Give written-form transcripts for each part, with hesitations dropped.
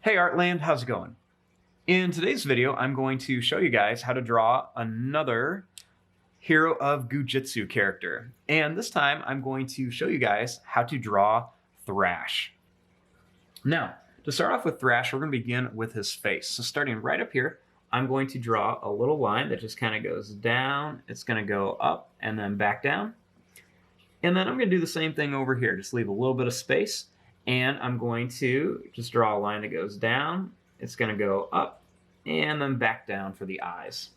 Hey Artland, how's it going? In today's video, I'm going to show you guys how to draw another Hero of Goo Jitzu character. And this time, I'm going to show you guys how to draw Thrash. Now, to start off with Thrash, we're going to begin with his face. So starting right up here, I'm going to draw a little line that just kind of goes down. It's going to go up and then back down. And then I'm going to do the same thing over here. Just leave a little bit of space. And I'm going to just draw a line that goes down. It's going to go up and then back down for the eyes.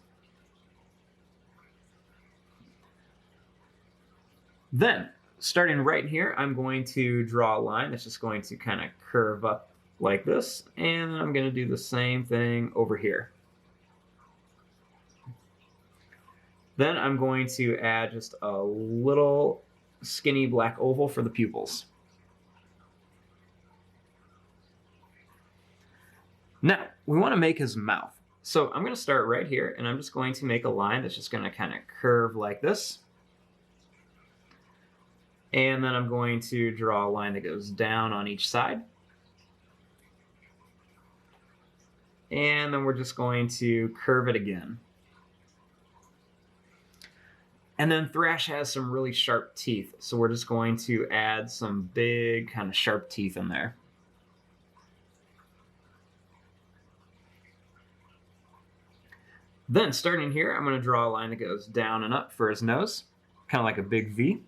Then, starting right here, I'm going to draw a line that's just going to kind of curve up like this. And I'm going to do the same thing over here. Then I'm going to add just a little skinny black oval for the pupils. Now, we want to make his mouth. So I'm going to start right here, and I'm just going to make a line that's just going to kind of curve like this. And then I'm going to draw a line that goes down on each side. And then we're just going to curve it again. And then Thrash has some really sharp teeth, so we're just going to add some big kind of sharp teeth in there. Then starting here, I'm going to draw a line that goes down and up for his nose, kind of like a big V.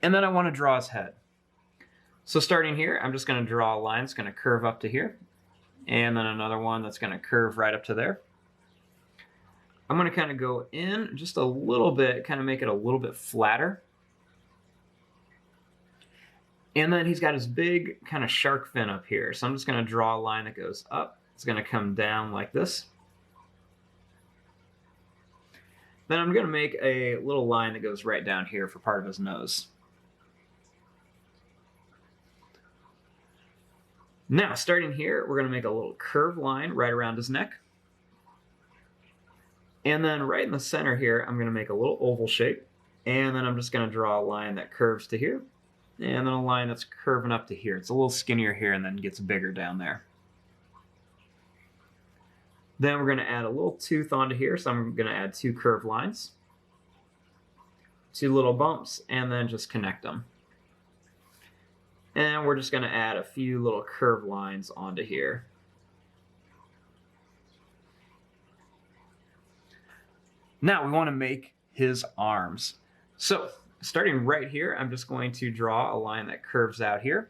And then I want to draw his head. So starting here, I'm just going to draw a line that's going to curve up to here, and then another one that's going to curve right up to there. I'm going to kind of go in just a little bit, kind of make it a little bit flatter. And then he's got his big kind of shark fin up here. So I'm just going to draw a line that goes up. It's going to come down like this. Then I'm going to make a little line that goes right down here for part of his nose. Now, starting here, we're going to make a little curved line right around his neck. And then right in the center here, I'm going to make a little oval shape. And then I'm just going to draw a line that curves to here. And then a line that's curving up to here. It's a little skinnier here and then gets bigger down there. Then we're going to add a little tooth onto here. So I'm going to add two curved lines, two little bumps, and then just connect them. And we're just going to add a few little curved lines onto here. Now we want to make his arms. So starting right here, I'm just going to draw a line that curves out here.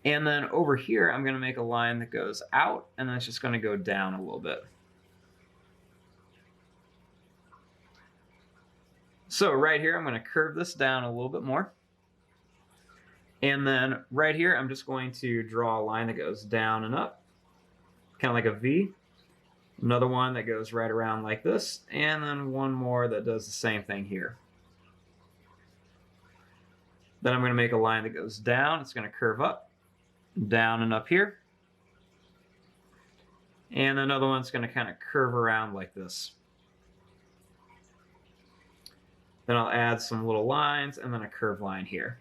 And then over here, I'm going to make a line that goes out, and then it's just going to go down a little bit. So right here, I'm going to curve this down a little bit more. And then right here, I'm just going to draw a line that goes down and up, kind of like a V. Another one that goes right around like this, and then one more that does the same thing here. Then I'm going to make a line that goes down. It's going to curve up, down and up here. And another one's going to kind of curve around like this. Then I'll add some little lines and then a curved line here.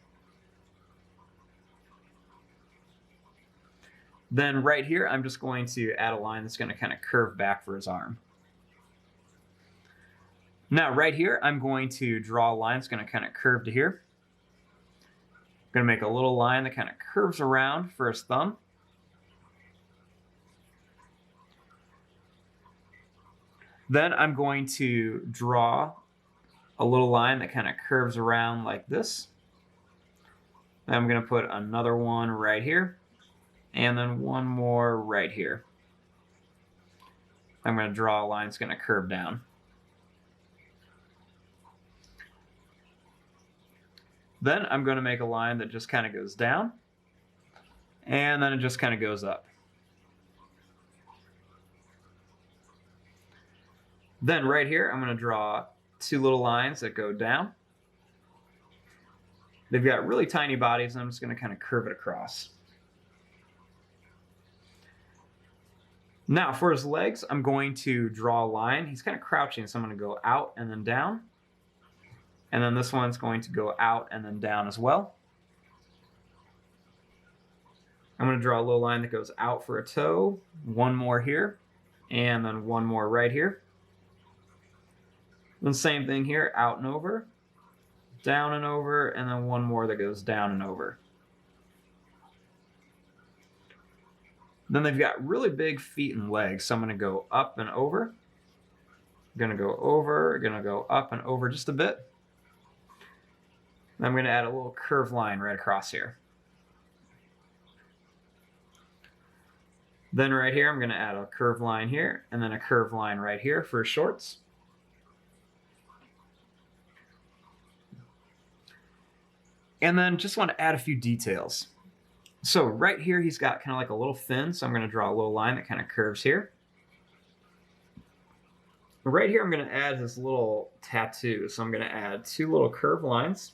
Then right here, I'm just going to add a line that's going to kind of curve back for his arm. Now right here, I'm going to draw a line that's going to kind of curve to here. I'm going to make a little line that kind of curves around for his thumb. Then I'm going to draw a little line that kind of curves around like this. Then I'm going to put another one right here. And then one more right here. I'm going to draw a line that's going to curve down. Then I'm going to make a line that just kind of goes down. And then it just kind of goes up. Then right here, I'm going to draw two little lines that go down. They've got really tiny bodies, and I'm just going to kind of curve it across. Now for his legs, I'm going to draw a line. He's kind of crouching, so I'm going to go out and then down. And then this one's going to go out and then down as well. I'm going to draw a little line that goes out for a toe, one more here, and then one more right here. Then same thing here, out and over, down and over, and then one more that goes down and over. Then they've got really big feet and legs, so I'm going to go up and over. Going to go over, going to go up and over just a bit. Then I'm going to add a little curved line right across here. Then right here, I'm going to add a curved line here, and then a curved line right here for shorts. And then just want to add a few details. So right here, he's got kind of like a little fin, so I'm going to draw a little line that kind of curves here. Right here, I'm going to add his little tattoo, so I'm going to add two little curved lines.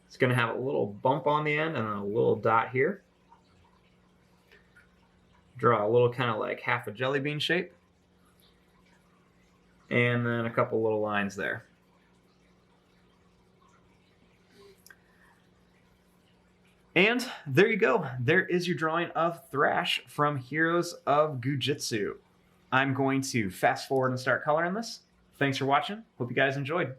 It's going to have a little bump on the end and then a little dot here. Draw a little kind of like half a jelly bean shape. And then a couple little lines there. And there you go. There is your drawing of Thrash from Heroes of Goo Jitzu. I'm going to fast forward and start coloring this. Thanks for watching. Hope you guys enjoyed.